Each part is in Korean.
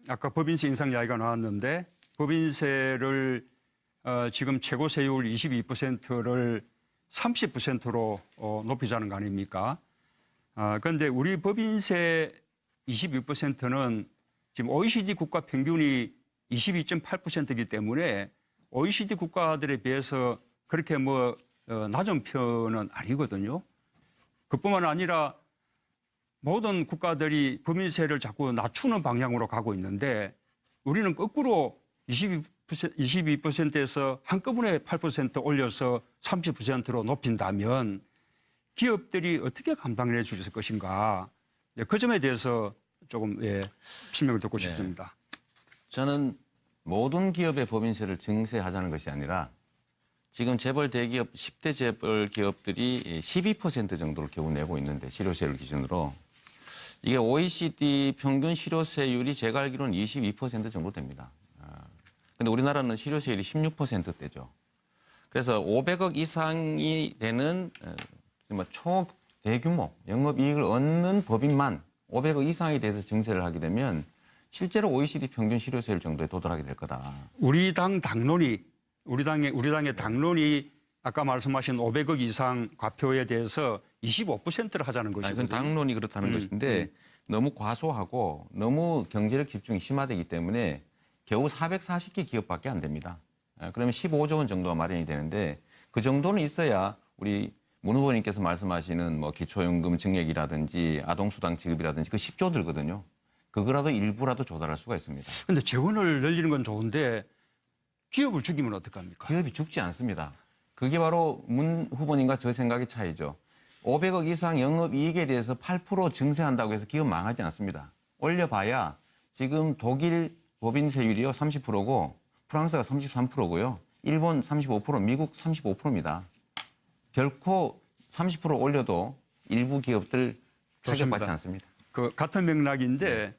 아까 법인세 인상 이야기가 나왔는데 법인세를 지금 최고 세율 22%를 30%로 높이자는 거 아닙니까? 그런데 우리 법인세 22%는 지금 OECD 국가 평균이 22.8%이기 때문에 OECD 국가들에 비해서 그렇게 낮은 편은 아니거든요. 그뿐만 아니라 모든 국가들이 법인세를 자꾸 낮추는 방향으로 가고 있는데 우리는 거꾸로 22%에서 한꺼번에 8% 올려서 30%로 높인다면 기업들이 어떻게 감당을 해 주실 것인가. 그 점에 대해서 조금 설명을 듣고 싶습니다. 저는 모든 기업의 법인세를 증세하자는 것이 아니라 지금 재벌 대기업 10대 재벌 기업들이 12% 정도를 겨우 내고 있는데 실효세율 기준으로 이게 OECD 평균 실효세율이 제가 알기로는 22% 정도 됩니다. 근데 우리나라는 실효세율이 16%대죠. 그래서 500억 이상이 되는 초대규모 영업이익을 얻는 법인만 500억 이상이 돼서 증세를 하게 되면 실제로 OECD 평균 실효세율 정도에 도달하게 될 거다. 우리 당의 당론이 아까 말씀하신 500억 이상 과표에 대해서 25%를 하자는 것이거든요. 그건 당론이 그렇다는 것인데 너무 과소하고 너무 경제력 집중이 심화되기 때문에 겨우 440개 기업밖에 안 됩니다. 그러면 15조 원 정도가 마련이 되는데 그 정도는 있어야 우리 문 후보님께서 말씀하시는 기초연금 증액이라든지 아동수당 지급이라든지 그 10조 들거든요. 그거라도 일부라도 조달할 수가 있습니다. 그런데 재원을 늘리는 건 좋은데 기업을 죽이면 어떡합니까? 기업이 죽지 않습니다. 그게 바로 문 후보님과 저 생각의 차이죠. 500억 이상 영업이익에 대해서 8% 증세한다고 해서 기업 망하지 않습니다. 올려봐야 지금 독일 법인세율이요 30%고 프랑스가 33%고요. 일본 35%, 미국 35%입니다. 결코 30% 올려도 일부 기업들 타격받지 않습니다. 그 같은 맥락인데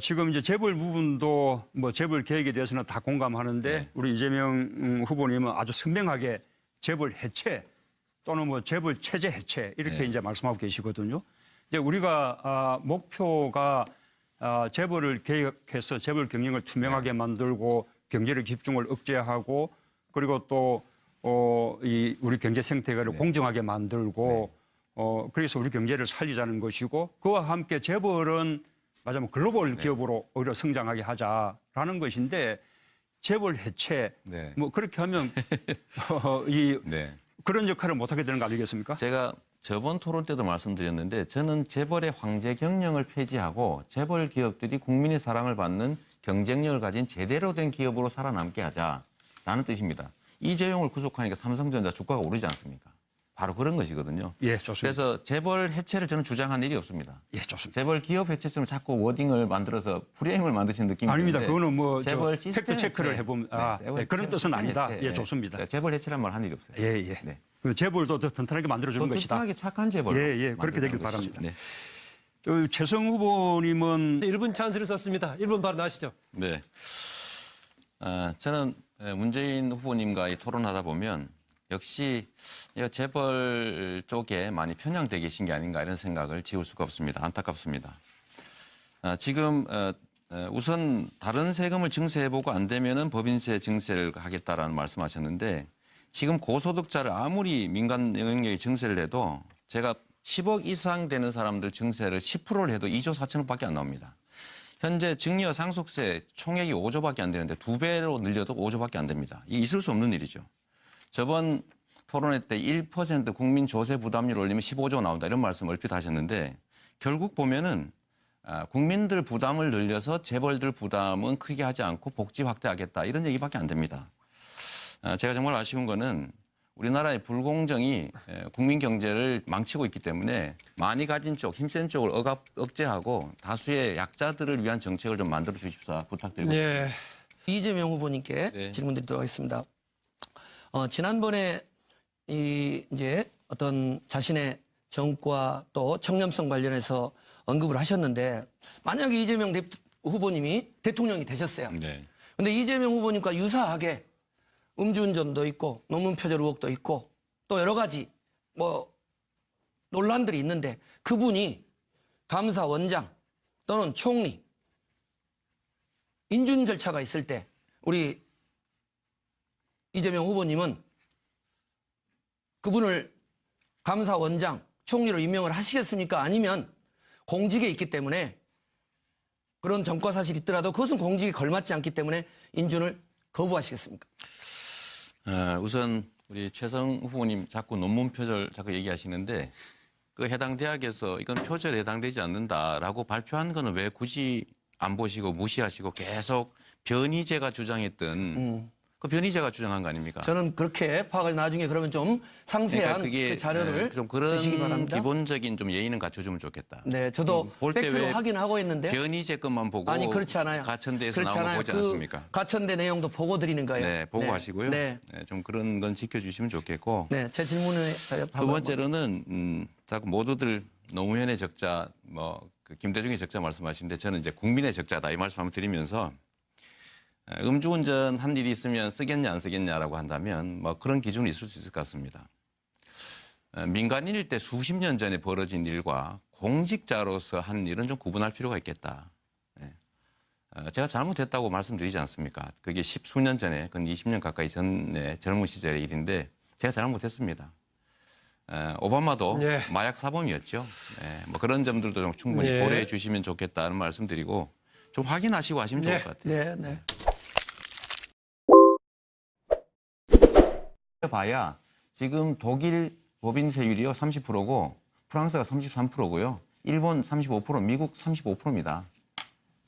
지금 이제 재벌 부분도 재벌 계획에 대해서는 다 공감하는데 우리 이재명 후보님은 아주 선명하게 재벌 해체 또는 재벌 체제 해체 이렇게 이제 말씀하고 계시거든요. 이제 우리가 목표가 재벌을 개혁해서 재벌 경영을 투명하게 만들고 경제력 집중을 억제하고 그리고 또 우리 경제 생태계를 공정하게 만들고 그래서 우리 경제를 살리자는 것이고 그와 함께 재벌은 말하자면 글로벌 기업으로 오히려 성장하게 하자라는 것인데 재벌 해체 그렇게 하면 그런 역할을 못하게 되는 거 아니겠습니까? 제가 저번 토론 때도 말씀드렸는데 저는 재벌의 황제 경영을 폐지하고 재벌 기업들이 국민의 사랑을 받는 경쟁력을 가진 제대로 된 기업으로 살아남게 하자라는 뜻입니다. 이재용을 구속하니까 삼성전자 주가가 오르지 않습니까? 바로 그런 것이거든요. 예, 좋습니다. 그래서 재벌 해체를 저는 주장한 일이 없습니다. 예, 좋습니다. 재벌 기업 해체처럼 자꾸 워딩을 만들어서 프레임을 만드시는 느낌이 아닙니다. 드는데 그거는 재벌 팩트 체크를 해보면 그런 뜻은 아니다. 해체. 예, 좋습니다. 재벌 해체란 말 한 일이 없어요. 예. 그 재벌도 더 튼튼하게 만들어주는 것이다. 튼튼하게 착한 재벌. 예, 그렇게 되길 바랍니다. 네. 최성 후보님은 1분 찬스를 썼습니다. 1분 바로 나시죠. 네. 저는 문재인 후보님과 토론하다 보면 역시 재벌 쪽에 많이 편향돼 계신 게 아닌가 이런 생각을 지울 수가 없습니다. 안타깝습니다. 지금 우선 다른 세금을 증세해보고 안 되면은 법인세 증세를 하겠다라는 말씀하셨는데 지금 고소득자를 아무리 민간 영역에 증세를 해도 제가 10억 이상 되는 사람들 증세를 10%를 해도 2조 4천억밖에 안 나옵니다. 현재 증여 상속세 총액이 5조밖에 안 되는데 2배로 늘려도 5조밖에 안 됩니다. 이게 있을 수 없는 일이죠. 저번 토론회 때 1% 국민 조세 부담률 올리면 15조 나온다 이런 말씀 얼핏 하셨는데 결국 보면은 국민들 부담을 늘려서 재벌들 부담은 크게 하지 않고 복지 확대하겠다 이런 얘기밖에 안 됩니다. 제가 정말 아쉬운 거는 우리나라의 불공정이 국민 경제를 망치고 있기 때문에 많이 가진 쪽, 힘센 쪽을 억제하고 다수의 약자들을 위한 정책을 좀 만들어 주십사 부탁드리고 싶습니다. 이재명 후보님께 질문드리도록 하겠습니다. 지난번에 이제 어떤 자신의 정과 또 청렴성 관련해서 언급을 하셨는데 만약에 이재명 후보님이 대통령이 되셨어요. 그런데 이재명 후보님과 유사하게 음주운전도 있고 논문 표절 의혹도 있고 또 여러 가지 논란들이 있는데 그분이 감사원장 또는 총리 인준 절차가 있을 때 우리 이재명 후보님은 그분을 감사원장, 총리로 임명을 하시겠습니까? 아니면 공직에 있기 때문에 그런 전과 사실이 있더라도 그것은 공직에 걸맞지 않기 때문에 인준을 거부하시겠습니까? 우선 우리 최성 후보님 자꾸 논문 표절 자꾸 얘기하시는데 그 해당 대학에서 이건 표절에 해당되지 않는다라고 발표한 거는 왜 굳이 안 보시고 무시하시고 계속 변희재가 주장했던 그 변희재가 주장한 거 아닙니까? 저는 그렇게 파악을 나중에 그러면 좀 상세한 그게 그 자료를 좀 그런 주시기 바랍니다. 기본적인 좀 예의는 갖춰주면 좋겠다. 네, 저도 볼때 팩트로 왜 확인하고 있는데 변희재 것만 보고 아니 그렇지 않아요. 가천대에서 그렇지 나온 거 않아요. 보지 그 않습니까? 가천대 내용도 보고 드리는 거예요. 네, 보고 네. 하시고요. 네, 네, 좀 그런 건 지켜주시면 좋겠고. 네, 제 질문에 두 번째로는 자꾸 모두들 노무현의 적자, 그 김대중의 적자 말씀하시는데 저는 이제 국민의 적자다 이 말씀 한번 드리면서 음주운전 한 일이 있으면 쓰겠냐 안 쓰겠냐라고 한다면 뭐 그런 기준이 있을 수 있을 것 같습니다. 민간인일 때 수십 년 전에 벌어진 일과 공직자로서 한 일은 좀 구분할 필요가 있겠다. 제가 잘못했다고 말씀드리지 않습니까? 그게 십수년 전에, 그건 20년 가까이 전에 젊은 시절의 일인데 제가 잘못했습니다. 오바마도 예. 마약 사범이었죠. 뭐 그런 점들도 좀 충분히 예. 고려해 주시면 좋겠다는 말씀드리고 좀 확인하시고 하시면 좋을 예. 것 같아요. 네, 네. 봐야 지금 독일 법인세율이요 30%고 프랑스가 33%고요. 일본 35%, 미국 35%입니다.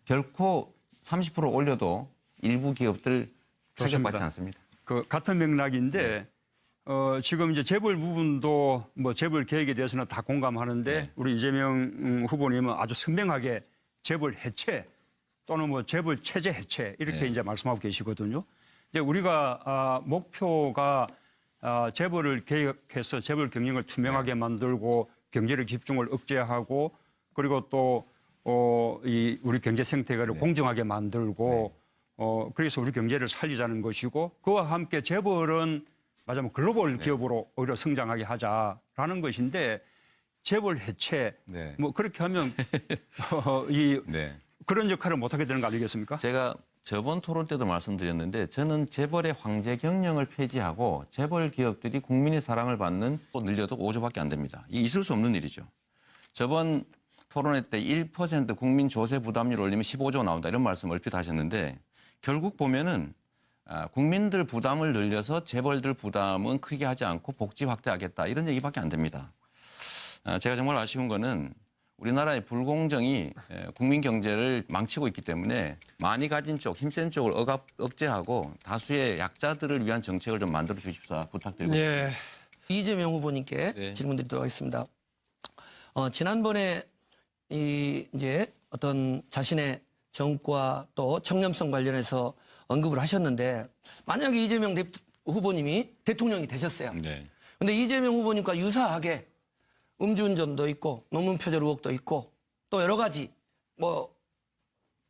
결코 30% 올려도 일부 기업들 타격받지 않습니다. 그 같은 맥락인데 지금 이제 재벌 부분도 뭐 재벌 계획에 대해서는 다 공감하는데 우리 이재명 후보님은 아주 선명하게 재벌 해체 또는 뭐 재벌 체제 해체 이렇게 이제 말씀하고 계시거든요. 이제 우리가 목표가 재벌을 개혁해서 재벌 경영을 투명하게 만들고 경제력 집중을 억제하고 그리고 또 이 우리 경제 생태계를 공정하게 만들고 그래서 우리 경제를 살리자는 것이고 그와 함께 재벌은 말하자면 글로벌 기업으로 오히려 성장하게 하자라는 것인데 재벌 해체 뭐 그렇게 하면 그런 역할을 못하게 되는 거 아니겠습니까? 제가 저번 토론 때도 말씀드렸는데 저는 재벌의 황제 경영을 폐지하고 재벌 기업들이 국민의 사랑을 받는 또 늘려도 5조밖에 안 됩니다. 이게 있을 수 없는 일이죠. 저번 토론회 때 1% 국민 조세 부담률 올리면 15조 나온다 이런 말씀 얼핏 하셨는데 결국 보면은 국민들 부담을 늘려서 재벌들 부담은 크게 하지 않고 복지 확대하겠다 이런 얘기밖에 안 됩니다. 제가 정말 아쉬운 거는 우리나라의 불공정이 국민 경제를 망치고 있기 때문에 많이 가진 쪽, 힘센 쪽을 억제하고 다수의 약자들을 위한 정책을 좀 만들어 주십사 부탁드리고 싶습니다. 예. 이재명 후보님께 네. 질문 드리도록 하겠습니다. 지난번에 이제 어떤 자신의 정과 또 청렴성 관련해서 언급을 하셨는데 만약에 이재명 후보님이 대통령이 되셨어요. 네. 근데 이재명 후보님과 유사하게 음주운전도 있고 논문 표절 의혹도 있고 또 여러 가지 뭐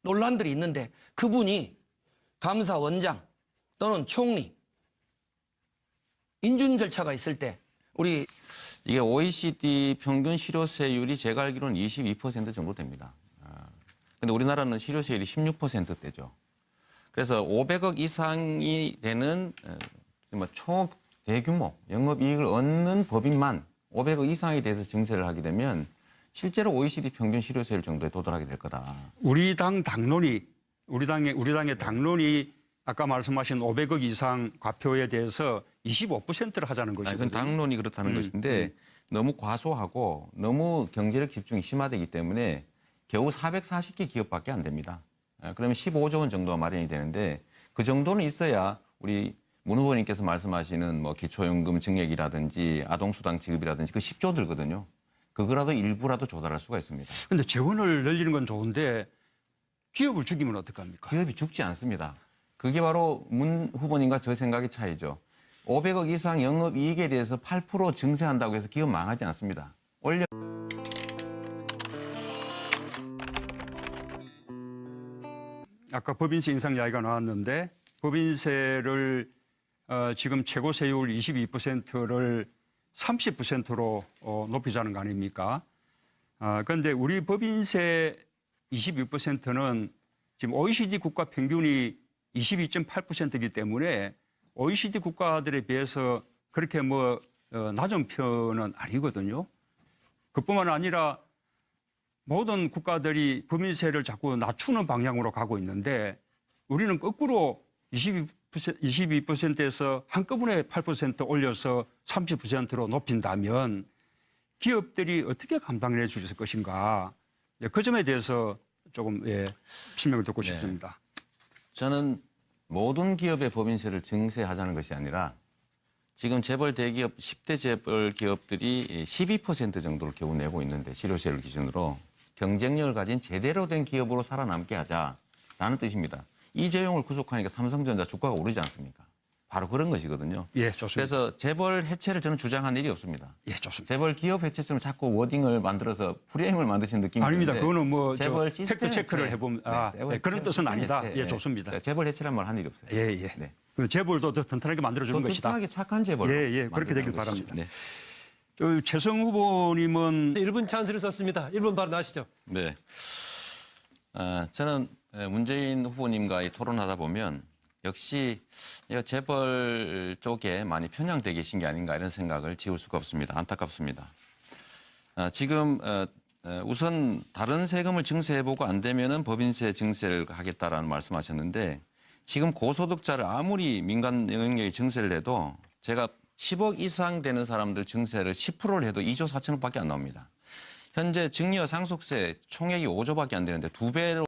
논란들이 있는데 그분이 감사원장 또는 총리 인준 절차가 있을 때 우리 이게 OECD 평균 실효세율이 제가 알기로는 22% 정도 됩니다. 근데 우리나라는 실효세율이 16%대죠. 그래서 500억 이상이 되는 초대규모 영업이익을 얻는 법인만 500억 이상에 대해서 증세를 하게 되면 실제로 OECD 평균 실효세율 정도에 도달하게 될 거다. 우리 당의 당론이 아까 말씀하신 500억 이상 과표에 대해서 25%를 하자는 것이거든요. 그건 당론이 그렇다는 것인데 너무 과소하고 너무 경제력 집중이 심화되기 때문에 겨우 440개 기업밖에 안 됩니다. 그러면 15조 원 정도가 마련이 되는데 그 정도는 있어야 우리 문 후보님께서 말씀하시는 뭐 기초연금 증액이라든지 아동수당 지급이라든지 그 10조 들거든요. 그거라도 일부라도 조달할 수가 있습니다. 그런데 재원을 늘리는 건 좋은데 기업을 죽이면 어떡합니까? 기업이 죽지 않습니다. 그게 바로 문 후보님과 저 생각의 차이죠. 500억 이상 영업이익에 대해서 8% 증세한다고 해서 기업 망하지 않습니다. 아까 법인세 인상 이야기가 나왔는데 법인세를 지금 최고 세율 22%를 30%로 높이자는 거 아닙니까? 그런데 우리 법인세 22%는 지금 OECD 국가 평균이 22.8%이기 때문에 OECD 국가들에 비해서 그렇게 낮은 편은 아니거든요. 그뿐만 아니라 모든 국가들이 법인세를 자꾸 낮추는 방향으로 가고 있는데 우리는 거꾸로 22%에서 한꺼번에 8% 올려서 30%로 높인다면 기업들이 어떻게 감당을 해 주실 것인가. 그 점에 대해서 조금 설명을 듣고 싶습니다. 저는 모든 기업의 법인세를 증세하자는 것이 아니라 지금 재벌 대기업 10대 재벌 기업들이 12% 정도를 겨우 내고 있는데 실효세를 기준으로 경쟁력을 가진 제대로 된 기업으로 살아남게 하자라는 뜻입니다. 이재용을 구속하니까 삼성전자 주가가 오르지 않습니까? 바로 그런 것이거든요. 예, 좋습니다. 그래서 재벌 해체를 저는 주장한 일이 없습니다. 예, 좋습니다. 재벌 기업 해체처럼 자꾸 워딩을 만들어서 프레임을 만드시는 느낌이 아닙니다. 드는데 그거는 재벌 팩트 체크를 해체. 해보면 그런 뜻은 시스템 아니다. 해체. 예, 좋습니다. 그러니까 재벌 해체란 말 한 일이 없어요. 예, 예. 네. 그 재벌도 더 튼튼하게 만들어주는 또 것이다. 튼튼하게 착한 재벌. 예, 그렇게 되길 바랍니다. 네. 최성 후보님은 1분 찬스를 썼습니다. 1분 바로 나시죠. 네. 저는 문재인 후보님과 토론하다 보면 역시 재벌 쪽에 많이 편향돼 계신 게 아닌가 이런 생각을 지울 수가 없습니다. 안타깝습니다. 지금 우선 다른 세금을 증세해보고 안 되면은 법인세 증세를 하겠다라는 말씀하셨는데 지금 고소득자를 아무리 민간 영역에 증세를 해도 제가 10억 이상 되는 사람들 증세를 10%를 해도 2조 4천억밖에 안 나옵니다. 현재 증여 상속세 총액이 5조밖에 안 되는데 2배로